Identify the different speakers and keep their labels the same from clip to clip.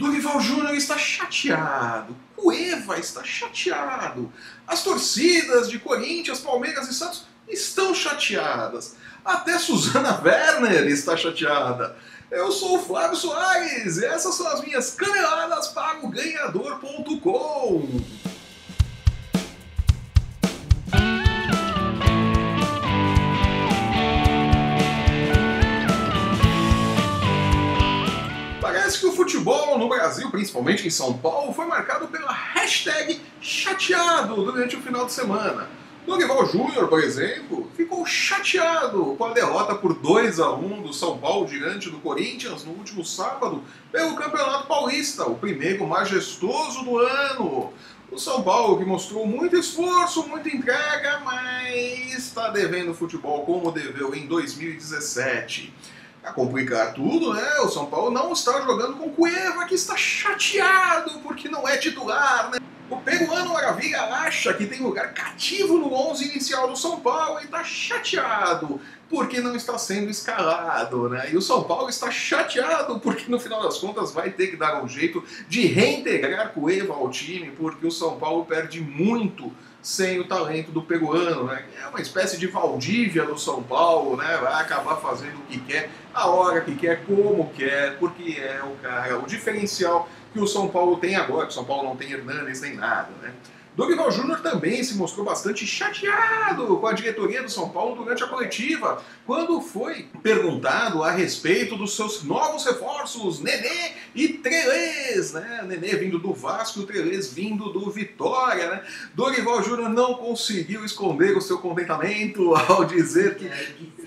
Speaker 1: Dorival Júnior está chateado, Cueva está chateado, as torcidas de Corinthians, Palmeiras e Santos estão chateadas, até Susana Werner está chateada. Eu sou o Flávio Soares e essas são as minhas caneladas para o Ganhador.com. Parece que o futebol no Brasil, principalmente em São Paulo, foi marcado pela hashtag chateado durante o final de semana. Dorival Júnior, por exemplo, ficou chateado com a derrota por 2-1 do São Paulo diante do Corinthians no último sábado pelo Campeonato Paulista, o primeiro majestoso do ano. O São Paulo que mostrou muito esforço, muita entrega, mas está devendo futebol como deveu em 2017. A complicar tudo, né? O São Paulo não está jogando com Cueva, que está chateado porque não é titular, né? O peruano Maravilha acha que tem lugar cativo no 11 inicial do São Paulo e está chateado porque não está sendo escalado, né? E o São Paulo está chateado porque no final das contas vai ter que dar um jeito de reintegrar Cueva ao time, porque o São Paulo perde muito sem o talento do peruano, né? É uma espécie de Valdívia do São Paulo, né? Vai acabar fazendo o que quer, a hora que quer, como quer, porque é o cara, o diferencial que o São Paulo tem agora, que o São Paulo não tem Hernanes nem nada, né? Dorival Júnior também se mostrou bastante chateado com a diretoria do São Paulo durante a coletiva, quando foi perguntado a respeito dos seus novos reforços, Nenê e Trelez, né? Nenê vindo do Vasco e o Trelez vindo do Vitória, né? Dorival Júnior não conseguiu esconder o seu contentamento ao dizer que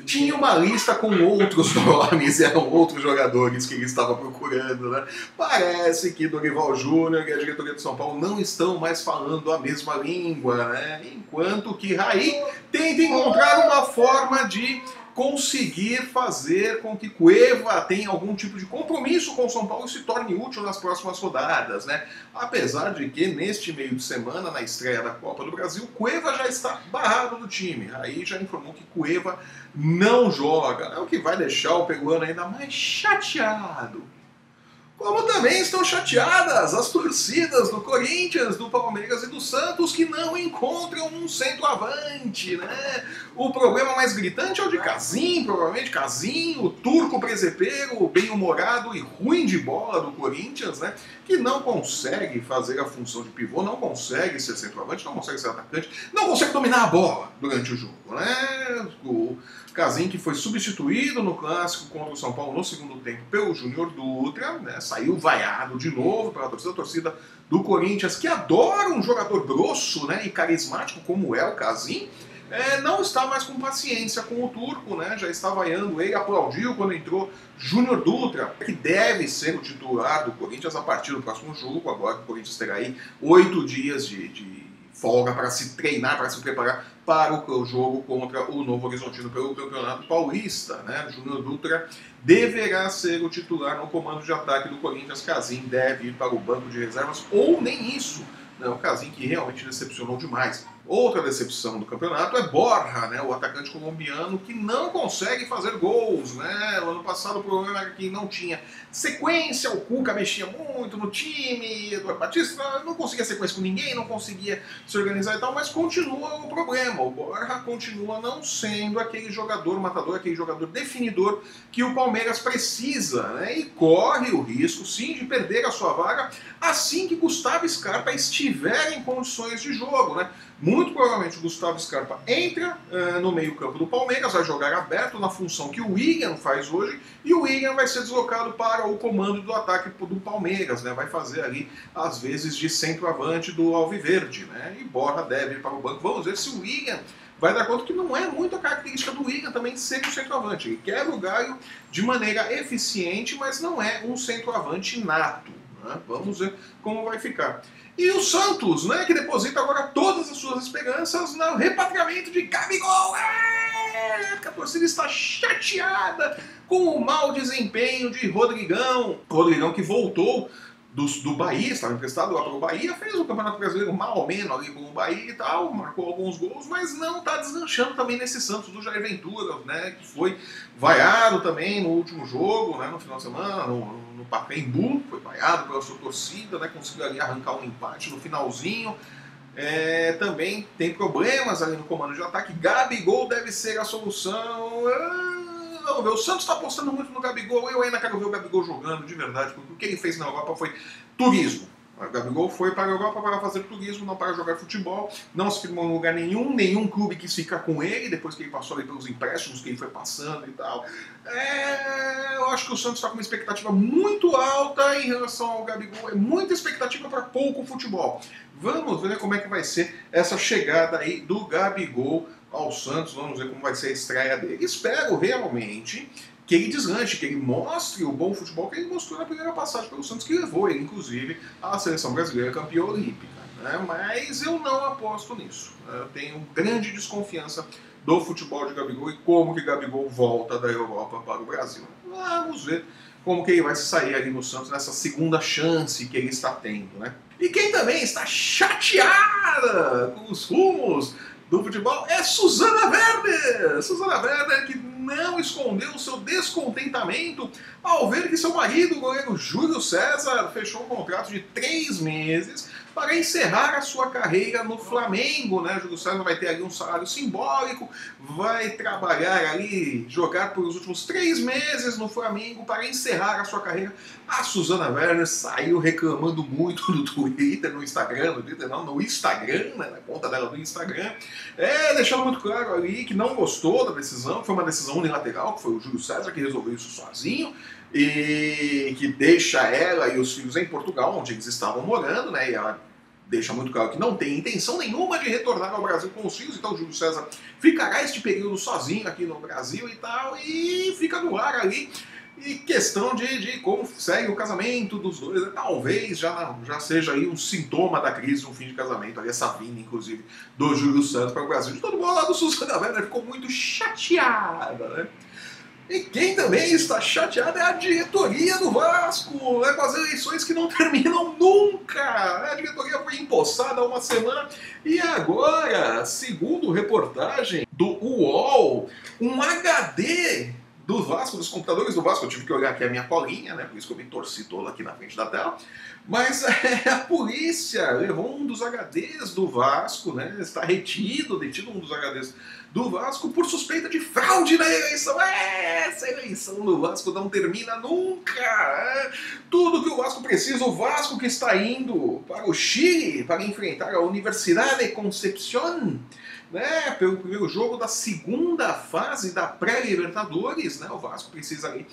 Speaker 1: tinha uma lista com outros nomes, eram outros jogadores que ele estava procurando, né? Parece que Dorival Júnior e a diretoria do São Paulo não estão mais falando a mesma língua, né? Enquanto que Raí tenta encontrar uma forma de conseguir fazer com que Cueva tenha algum tipo de compromisso com o São Paulo e se torne útil nas próximas rodadas, né? Apesar de que neste meio de semana, na estreia da Copa do Brasil, Cueva já está barrado do time. Aí já informou que Cueva não joga, é o que vai deixar o peruano ainda mais chateado. Como também estão chateadas as torcidas do Corinthians, do Palmeiras e do Santos que não encontram um centroavante, né? O problema mais gritante é o de Casim, provavelmente Casim, o turco presepeiro, o bem-humorado e ruim de bola do Corinthians, né? Que não consegue fazer a função de pivô, não consegue ser centroavante, não consegue ser atacante, não consegue dominar a bola durante o jogo, né? O Casim que foi substituído no clássico contra o São Paulo no segundo tempo pelo Júnior Dutra, né? Saiu vaiado de novo pela torcida do Corinthians, que adora um jogador grosso, né, e carismático como é o Casim, não está mais com paciência com o turco, né? Já está vaiando ele, aplaudiu quando entrou Júnior Dutra, que deve ser o titular do Corinthians a partir do próximo jogo, agora que o Corinthians terá aí 8 dias de folga para se treinar, para se preparar para o jogo contra o Novo Horizontino pelo Campeonato Paulista, né? Júnior Dutra deverá ser o titular no comando de ataque do Corinthians. Casim deve ir para o banco de reservas, ou nem isso, né? O Casim que realmente decepcionou demais. Outra decepção do campeonato é Borja, né? O atacante colombiano que não consegue fazer gols, né? O ano passado o problema era que não tinha sequência, o Cuca mexia muito no time, Eduardo Batista não conseguia sequência com ninguém, não conseguia se organizar e tal, mas continua o problema. O Borja continua não sendo aquele jogador matador, aquele jogador definidor que o Palmeiras precisa, né? E corre o risco, sim, de perder a sua vaga assim que Gustavo Scarpa estiver em condições de jogo, né? Muito provavelmente o Gustavo Scarpa entra no meio-campo do Palmeiras, vai jogar aberto na função que o William faz hoje, e o William vai ser deslocado para o comando do ataque do Palmeiras, né? Vai fazer ali, às vezes, de centroavante do Alviverde, né? E Borja deve ir para o banco. Vamos ver se o William vai dar conta que não é muito a característica do William também ser um centroavante. Ele quebra o galho de maneira eficiente, mas não é um centroavante nato, né? Vamos ver como vai ficar. E o Santos, né, que deposita agora todas as suas esperanças no repatriamento de Gabigol. A torcida está chateada com o mau desempenho de Rodrigão. Rodrigão que voltou do Bahia, estava emprestado lá para o Bahia, fez o Campeonato Brasileiro mal ou menos ali com o Bahia e tal, marcou alguns gols, mas não está deslanchando também nesse Santos do Jair Ventura, né, que foi vaiado também no último jogo, né, no final de semana, no Pacaembu, foi vaiado pela sua torcida, né, conseguiu ali arrancar um empate no finalzinho. Também tem problemas ali no comando de ataque. Gabigol deve ser a solução. Vamos ver, o Santos está apostando muito no Gabigol. Eu ainda quero ver o Gabigol jogando de verdade, porque o que ele fez na Europa foi turismo. O Gabigol foi para a Europa para fazer turismo, não para jogar futebol. Não se firmou em lugar nenhum clube quis ficar com ele, depois que ele passou ali pelos empréstimos que ele foi passando e tal. Eu acho que o Santos está com uma expectativa muito alta em relação ao Gabigol. É muita expectativa para pouco futebol. Vamos ver como é que vai ser essa chegada aí do Gabigol ao Santos. Vamos ver como vai ser a estreia dele. Espero realmente que ele deslanche, que ele mostre o bom futebol que ele mostrou na primeira passagem pelo Santos, que levou ele, inclusive, à seleção brasileira campeã olímpica. Né? Mas eu não aposto nisso. Eu tenho grande desconfiança do futebol de Gabigol e como que Gabigol volta da Europa para o Brasil. Vamos ver como que ele vai sair ali no Santos nessa segunda chance que ele está tendo. Né? E quem também está chateada com os rumos do futebol é Susana Werner. Susana Werner que não escondeu o seu descontentamento ao ver que seu marido, o goleiro Júlio César, fechou um contrato de 3 meses para encerrar a sua carreira no Flamengo, né? Júlio César vai ter ali um salário simbólico, vai trabalhar ali, jogar por os últimos 3 meses no Flamengo para encerrar a sua carreira. A Susana Werner saiu reclamando muito no Twitter, no Instagram, no Instagram, né? Na conta dela do Instagram, deixando muito claro ali que não gostou da decisão, que foi uma decisão unilateral, que foi o Júlio César que resolveu isso sozinho, e que deixa ela e os filhos em Portugal, onde eles estavam morando, né? E ela deixa muito claro que não tem intenção nenhuma de retornar ao Brasil com os filhos, então o Júlio César ficará este período sozinho aqui no Brasil e tal, e fica no ar ali. E questão de como segue o casamento dos dois, talvez já seja aí um sintoma da crise, um fim de casamento, ali essa vinda, inclusive, do Júlio Santos para o Brasil. De todo modo, lá do Susana Werner ficou muito chateada, né? E quem também está chateado é a diretoria do Vasco, né, com as eleições que não terminam nunca. A diretoria foi empossada há uma semana e agora, segundo reportagem do UOL, um HD do Vasco, dos computadores do Vasco, eu tive que olhar aqui a minha colinha, né, por isso que eu me torci todo aqui na frente da tela, mas a polícia levou um dos HDs do Vasco, né, está detido um dos HDs do Vasco por suspeita de fraude na eleição. Essa eleição do Vasco não termina nunca. Tudo que o Vasco precisa, o Vasco que está indo para o Chile para enfrentar a Universidade de Concepción, né, pelo primeiro jogo da segunda fase da pré-Libertadores, né, o Vasco precisa ali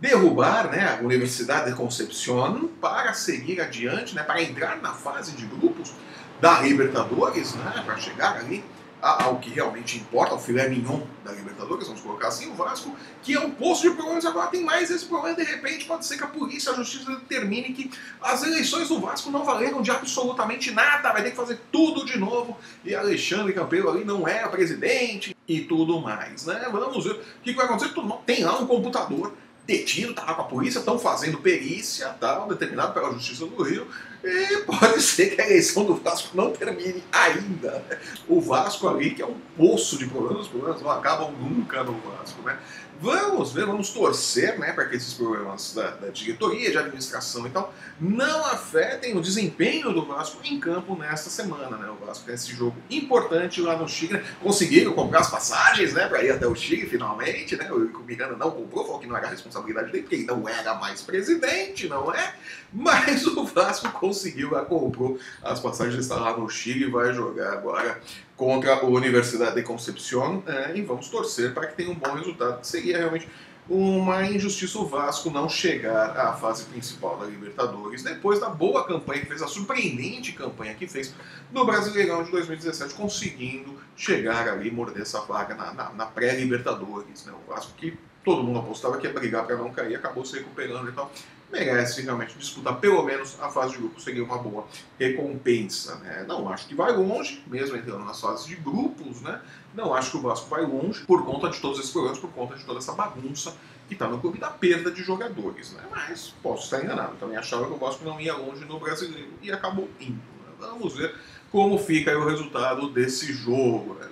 Speaker 1: derrubar, né, a Universidade de Concepción para seguir adiante, né, para entrar na fase de grupos da Libertadores, né, para chegar ali ao que realmente importa, ao filé mignon da Libertadores, vamos colocar assim, o Vasco, que é um poço de problemas, agora tem mais esse problema, de repente pode ser que a polícia, a justiça determine que as eleições do Vasco não valeram de absolutamente nada, vai ter que fazer tudo de novo, e Alexandre Campelo ali não é presidente, e tudo mais, né? Vamos ver o que vai acontecer, tem lá um computador detido, tá lá com a polícia, estão fazendo perícia, tal, determinado pela Justiça do Rio, e pode ser que a eleição do Vasco não termine ainda. Né? O Vasco ali, que é um poço de problemas, os problemas não acabam nunca no Vasco, né? Vamos ver, vamos torcer, né, para que esses problemas da diretoria, de administração e tal, não afetem o desempenho do Vasco em campo nesta semana, né? O Vasco tem esse jogo importante lá no Chile, né? Conseguiram comprar as passagens, né, para ir até o Chile finalmente, né? O Miranda não comprou, falou que não era a responsabilidade dele, porque ele não era mais presidente, não é? Mas o Vasco conseguiu, comprou as passagens, está lá no Chile e vai jogar agora contra a Universidade de Concepción, e vamos torcer para que tenha um bom resultado. Seria realmente uma injustiça o Vasco não chegar à fase principal da Libertadores, depois da boa campanha que fez, a surpreendente campanha que fez no Brasileirão de 2017, conseguindo chegar ali e morder essa vaga na pré-Libertadores. Né? O Vasco que todo mundo apostava que ia brigar para não cair, acabou se recuperando e tal. Merece realmente disputar pelo menos a fase de grupo, seria uma boa recompensa. Né? Não acho que vai longe, mesmo entrando nas fases de grupos, né? Não acho que o Vasco vai longe por conta de todos esses problemas, por conta de toda essa bagunça que está no clube da perda de jogadores, né? Mas posso estar enganado, também achava que o Vasco não ia longe no Brasileiro e acabou indo. Né? Vamos ver como fica aí o resultado desse jogo. Né?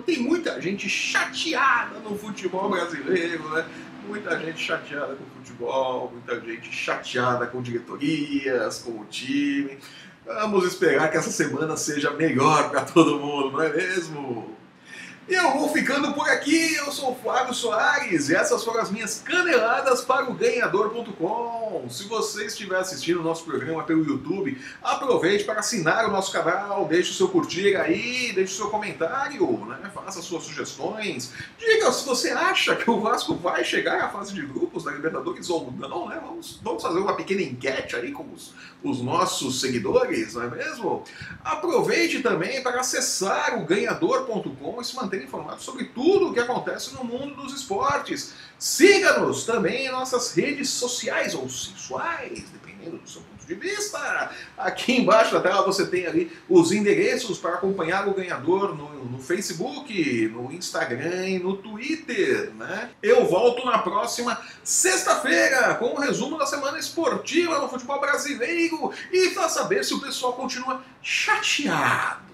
Speaker 1: Tem muita gente chateada no futebol brasileiro, né? Muita gente chateada com o futebol, muita gente chateada com diretorias, com o time. Vamos esperar que essa semana seja melhor para todo mundo, não é mesmo? E eu vou ficando por aqui, eu sou o Flávio Soares e essas foram as minhas caneladas para o Ganhador.com. Se você estiver assistindo o nosso programa pelo YouTube, aproveite para assinar o nosso canal, deixe o seu curtir aí, deixe o seu comentário, né? Faça suas sugestões, diga se você acha que o Vasco vai chegar à fase de grupos da Libertadores ou não, né? Vamos fazer uma pequena enquete aí com os nossos seguidores, não é mesmo? Aproveite também para acessar o Ganhador.com e se manter informado sobre tudo o que acontece no mundo dos esportes. Siga-nos também em nossas redes sociais ou sensuais, dependendo do seu ponto de vista. Aqui embaixo da tela você tem ali os endereços para acompanhar o Ganhador no Facebook, no Instagram e no Twitter, né? Eu volto na próxima sexta-feira com o resumo da semana esportiva no futebol brasileiro e para saber se o pessoal continua chateado.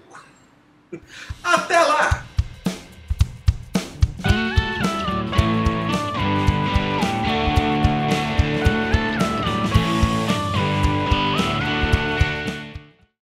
Speaker 1: Até lá!